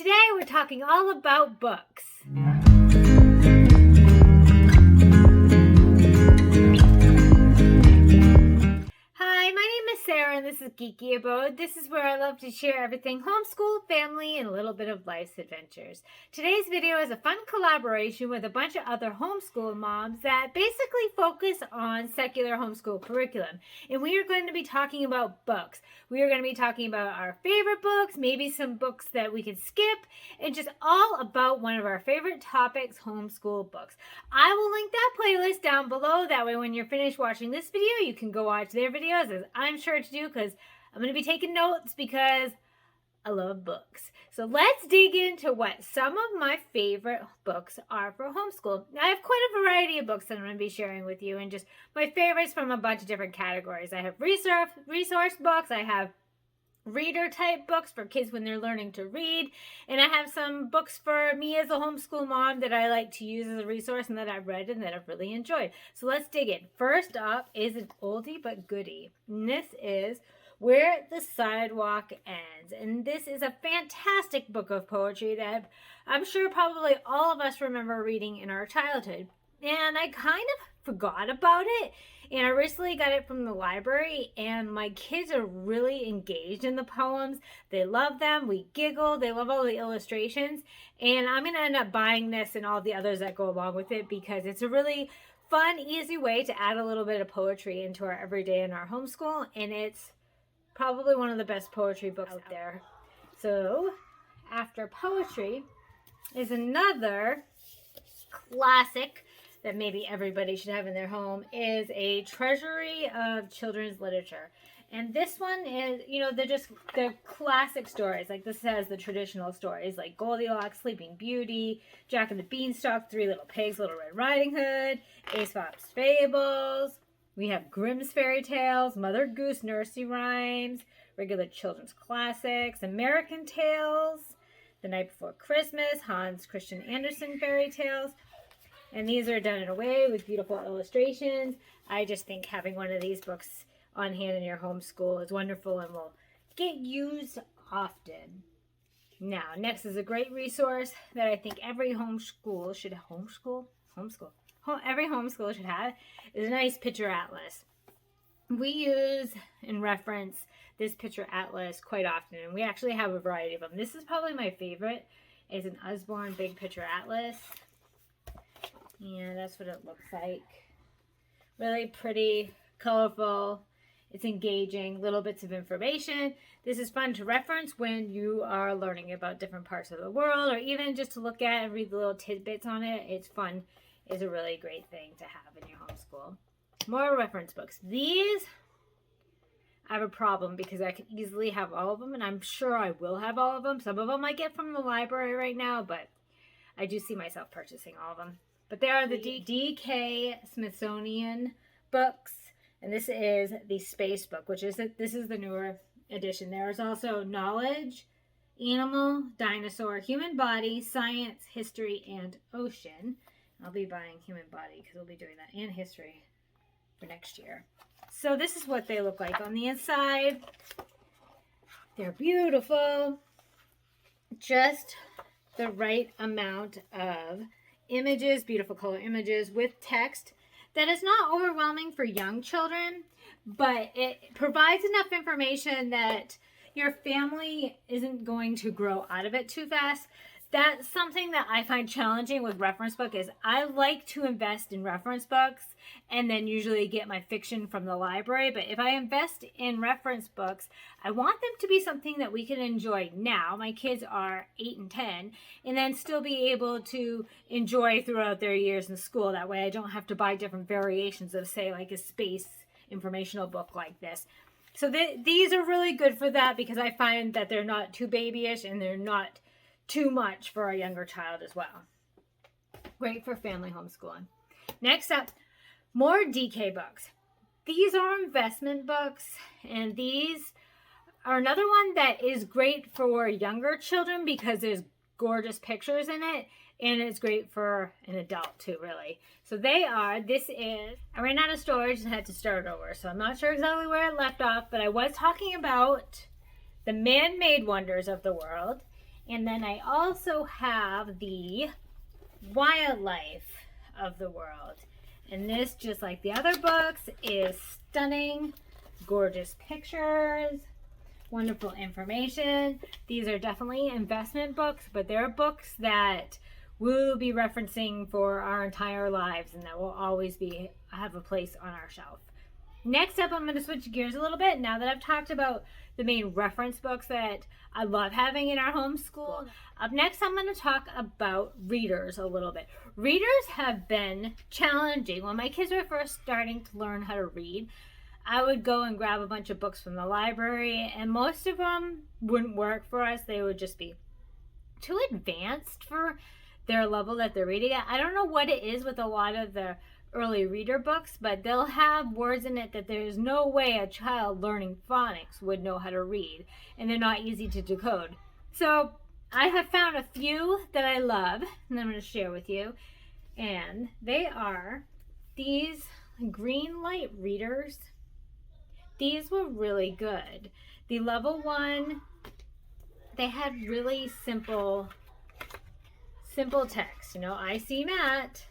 Today we're talking all about books. Hi, my name is Sarah and this is Geeky Abode. This is where I love to share everything homeschool, family, and a little bit of life's adventures. Today's video is a fun collaboration with a bunch of other homeschool moms that basically focus on secular homeschool curriculum. And we are going to be talking about books. We are going to be talking about our favorite books, maybe some books that we could skip, and just all about one of our favorite topics, homeschool books. I will link that playlist down below. That way when you're finished watching this video, you can go watch their videos, as I'm sure to do, because I'm going to be taking notes because I love books. So let's dig into what some of my favorite books are for homeschool. I have quite a variety of books that I'm going to be sharing with you, and just my favorites from a bunch of different categories. I have resource books, I have reader type books for kids when they're learning to read, and I have some books for me as a homeschool mom that I like to use as a resource and that I've read and that I've really enjoyed. So let's dig in. First up is an oldie but goodie, and this is Where the Sidewalk Ends. And this is a fantastic book of poetry that I'm sure probably all of us remember reading in our childhood. And I kind of forgot about it. And I recently got it from the library, and my kids are really engaged in the poems. They love them. We giggle. They love all the illustrations. And I'm going to end up buying this and all the others that go along with it because it's a really fun, easy way to add a little bit of poetry into our everyday in our homeschool. And it's probably one of the best poetry books out there. So, after poetry is another classic that maybe everybody should have in their home, is a treasury of children's literature. And this one is, they're classic stories. Like, this has the traditional stories like Goldilocks, Sleeping Beauty, Jack and the Beanstalk, Three Little Pigs, Little Red Riding Hood, Aesop's Fables. We have Grimm's Fairy Tales, Mother Goose nursery rhymes, regular children's classics, American Tales, The Night Before Christmas, Hans Christian Andersen fairy tales. And these are done in a way with beautiful illustrations. I just think having one of these books on hand in your homeschool is wonderful and will get used often. Now, next is a great resource that I think every homeschool should every homeschool should have, is a nice picture atlas. We use and reference this picture atlas quite often, and we actually have a variety of them. This is probably my favorite. It's an Usborne Big Picture Atlas, and that's what it looks like. Really pretty, colorful. It's engaging, little bits of information. This is fun to reference when you are learning about different parts of the world, or even just to look at and read the little tidbits on it. It's fun. Is a really great thing to have in your homeschool. More reference books. These, I have a problem because I could easily have all of them, and I'm sure I will have all of them. Some of them I get from the library right now, but I do see myself purchasing all of them. But there are the D.K. Smithsonian books, and this is the Space book, this is the newer edition. There is also Knowledge, Animal, Dinosaur, Human Body, Science, History, and Ocean. I'll be buying Human Body because we'll be doing that, and History for next year. So this is what they look like on the inside. They're beautiful. Just the right amount of images, beautiful color images with text that is not overwhelming for young children, but it provides enough information that your family isn't going to grow out of it too fast. That's something that I find challenging with reference book is I like to invest in reference books and then usually get my fiction from the library. But if I invest in reference books, I want them to be something that we can enjoy now. My kids are 8 and 10, and then still be able to enjoy throughout their years in school. That way I don't have to buy different variations of, say, like a space informational book like this. So these are really good for that because I find that they're not too babyish and they're not too much for a younger child as well. Great for family homeschooling. Next up, more DK books. These are investment books, and these are another one that is great for younger children because there's gorgeous pictures in it, and it's great for an adult too, really. So I ran out of storage and had to start over, so I'm not sure exactly where it left off, but I was talking about the man-made wonders of the world. And then I also have the Wildlife of the World. And this, just like the other books, is stunning, gorgeous pictures, wonderful information. These are definitely investment books, but they're books that we'll be referencing for our entire lives and that will always have a place on our shelf. Next up, I'm going to switch gears a little bit now that I've talked about the main reference books that I love having in our homeschool. Up next, I'm going to talk about readers a little bit. Readers have been challenging. When my kids were first starting to learn how to read, I would go and grab a bunch of books from the library, and most of them wouldn't work for us. They would just be too advanced for their level that they're reading at. I don't know what it is with a lot of the early reader books, but they'll have words in it that there's no way a child learning phonics would know how to read, and they're not easy to decode. So I have found a few that I love, and I'm going to share with you, and they are these green light readers. These were really good. The level 1, they had really simple text. You know, I see mat.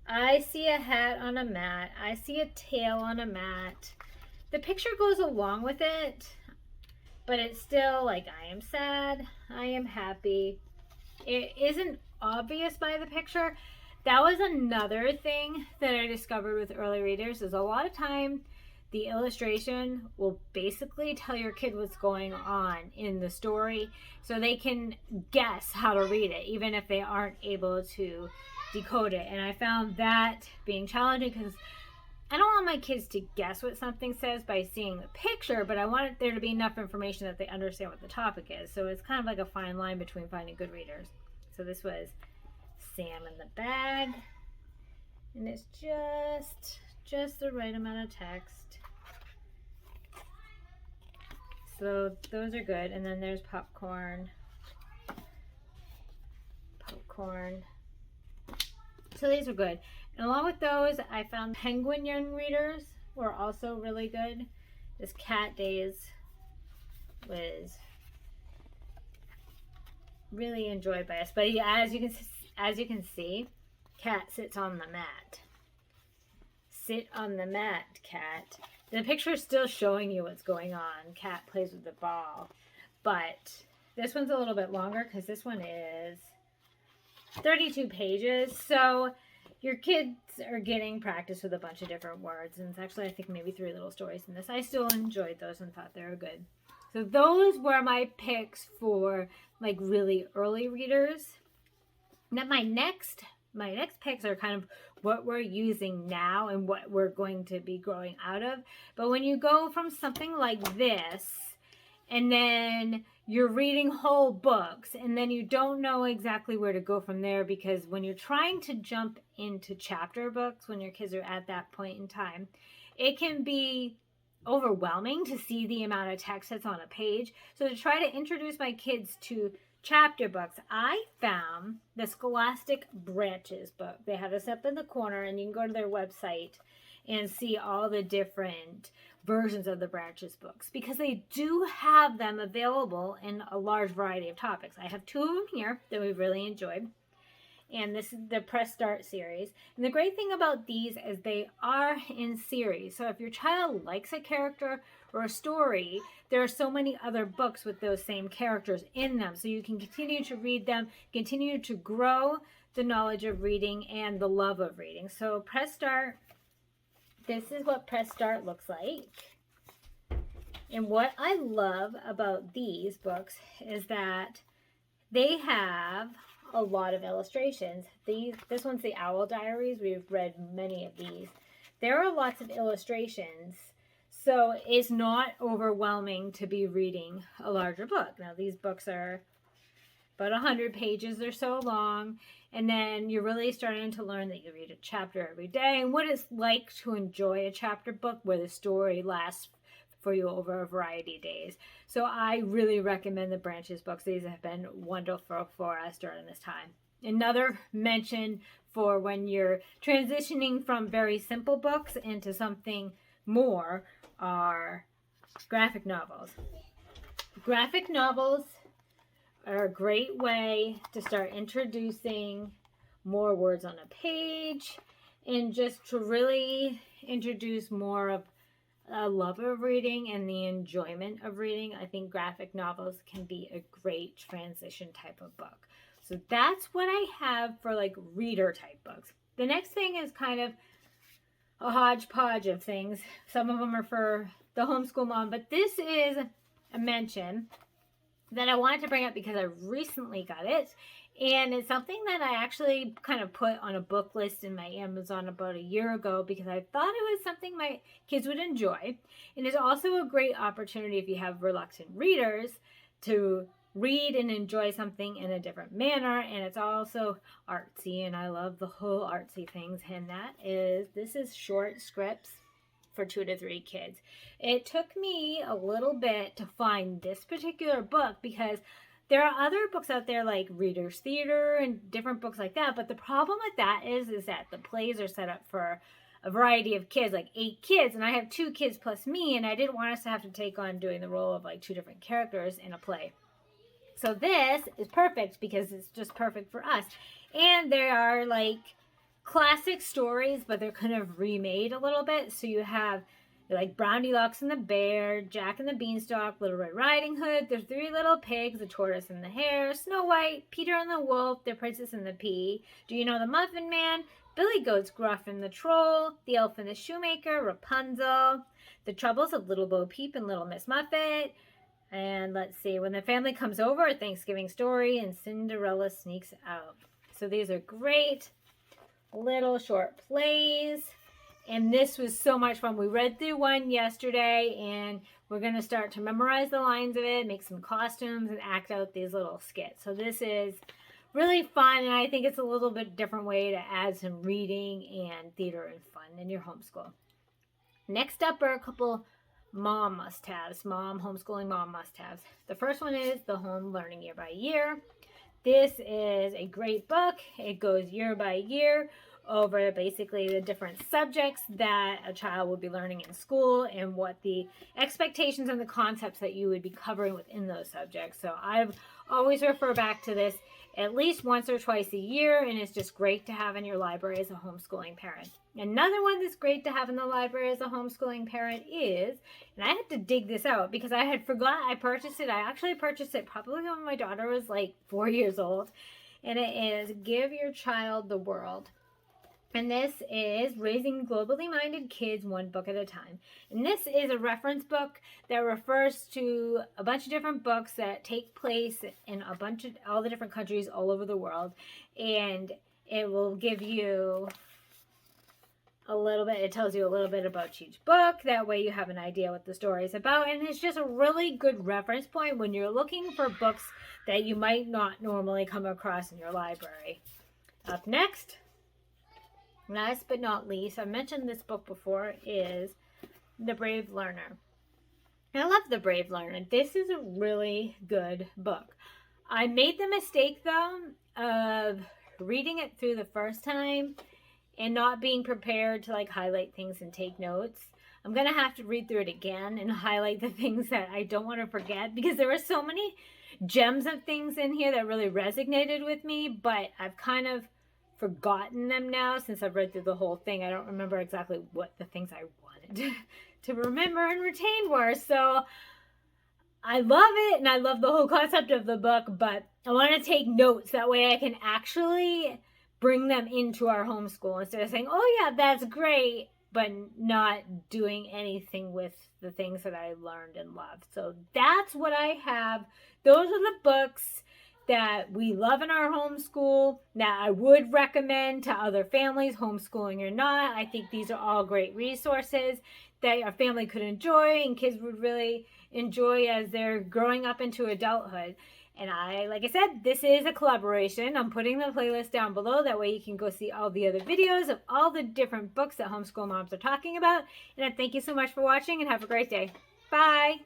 I see a hat on a mat. I see a tail on a mat. The picture goes along with it, but it's still like, I am sad, I am happy. It isn't obvious by the picture. That was another thing that I discovered with early readers, is a lot of time the illustration will basically tell your kid what's going on in the story, so they can guess how to read it, even if they aren't able to decode it. And I found that being challenging because I don't want my kids to guess what something says by seeing the picture, but I want there to be enough information that they understand what the topic is. So it's kind of like a fine line between finding good readers. So this was Sam in the Bag, and it's just the right amount of text. So those are good. And then there's popcorn. So these are good. And along with those, I found Penguin Young Readers were also really good. This Cat Days was really enjoyed by us. But yeah, as you can see, Cat sits on the mat. Sit on the mat, Cat. The picture is still showing you what's going on. Cat plays with the ball. But this one's a little bit longer because this one is 32 pages. So your kids are getting practice with a bunch of different words. And it's actually, I think, maybe 3 little stories in this. I still enjoyed those and thought they were good. So those were my picks for like really early readers. Now my next picks are kind of what we're using now and what we're going to be growing out of. But when you go from something like this, and then you're reading whole books, and then you don't know exactly where to go from there, because when you're trying to jump into chapter books, when your kids are at that point in time, it can be overwhelming to see the amount of text that's on a page. So to try to introduce my kids to chapter books, I found the Scholastic Branches book. They have this up in the corner, and you can go to their website and see all the different versions of the Branches books, because they do have them available in a large variety of topics. I have 2 of them here that we've really enjoyed, and this is the Press Start series. And the great thing about these is they are in series. So if your child likes a character or a story, there are so many other books with those same characters in them. So you can continue to read them, continue to grow the knowledge of reading and the love of reading. So Press Start, this is what Press Start looks like. And what I love about these books is that they have a lot of illustrations. This one's the Owl Diaries. We've read many of these. There are lots of illustrations, so it's not overwhelming to be reading a larger book. Now these books are about 100 pages or so long, and then you're really starting to learn that you read a chapter every day and what it's like to enjoy a chapter book where the story lasts for you over a variety of days. So I really recommend the Branches books. These have been wonderful for us during this time. Another mention for when you're transitioning from very simple books into something more are graphic novels. Graphic novels are a great way to start introducing more words on a page and just to really introduce more of a love of reading and the enjoyment of reading. I think graphic novels can be a great transition type of book. So that's what I have for like reader type books. The next thing is kind of a hodgepodge of things. Some of them are for the homeschool mom, but this is a mention that I wanted to bring up because I recently got it. And it's something that I actually kind of put on a book list in my Amazon about a year ago because I thought it was something my kids would enjoy. And it's also a great opportunity if you have reluctant readers to read and enjoy something in a different manner. And it's also artsy, and I love the whole artsy things. And this is short scripts for 2 to 3 kids. It took me a little bit to find this particular book because there are other books out there like Reader's Theater and different books like that, but the problem with that is that the plays are set up for a variety of kids, like 8 kids, and I have 2 kids plus me, and I didn't want us to have to take on doing the role of like 2 different characters in a play. So this is perfect because it's just perfect for us. And there are like classic stories, but they're kind of remade a little bit. So you have like Goldilocks and the Bear, Jack and the Beanstalk, Little Red Riding Hood, the 3 Little Pigs, the Tortoise and the Hare, Snow White, Peter and the Wolf, the Princess and the Pea, Do You Know the Muffin Man, Billy Goat's Gruff and the Troll, The Elf and the Shoemaker, Rapunzel, The Troubles of Little Bo Peep and Little Miss Muffet, and let's see, When the Family Comes Over, A Thanksgiving Story, and Cinderella Sneaks Out. So these are great little short plays. And this was so much fun. We read through one yesterday, and we're going to start to memorize the lines of it, make some costumes, and act out these little skits. So this is really fun, and I think it's a little bit different way to add some reading and theater and fun in your homeschool. Next up are a couple mom must-haves, homeschooling mom must-haves. The first one is The Home Learning Year by Year. This is a great book. It goes year by year over basically the different subjects that a child would be learning in school and what the expectations and the concepts that you would be covering within those subjects. So I've always refer back to this at least once or twice a year, and it's just great to have in your library as a homeschooling parent. Another one that's great to have in the library as a homeschooling parent is, and I had to dig this out because I had forgot I purchased it. I actually purchased it probably when my daughter was like 4 years old, and it is Give Your Child the World. And this is Raising Globally Minded Kids One Book at a Time. And this is a reference book that refers to a bunch of different books that take place in all the different countries all over the world. And it will give you a little bit, it tells you a little bit about each book. That way you have an idea what the story is about. And it's just a really good reference point when you're looking for books that you might not normally come across in your library. Up next, last but not least, I've mentioned this book before, is The Brave Learner. And I love The Brave Learner. This is a really good book. I made the mistake, though, of reading it through the first time and not being prepared to like highlight things and take notes. I'm going to have to read through it again and highlight the things that I don't want to forget because there were so many gems of things in here that really resonated with me, but I've kind of forgotten them now since I've read through the whole thing. I don't remember exactly what the things I wanted to remember and retain were. So I love it and I love the whole concept of the book, but I want to take notes. That way I can actually bring them into our homeschool instead of saying, oh yeah, that's great, but not doing anything with the things that I learned and loved. So that's what I have. Those are the books that we love in our homeschool, that I would recommend to other families, homeschooling or not. I think these are all great resources that our family could enjoy and kids would really enjoy as they're growing up into adulthood. And like I said, this is a collaboration. I'm putting the playlist down below. That way you can go see all the other videos of all the different books that homeschool moms are talking about. And I thank you so much for watching and have a great day. Bye.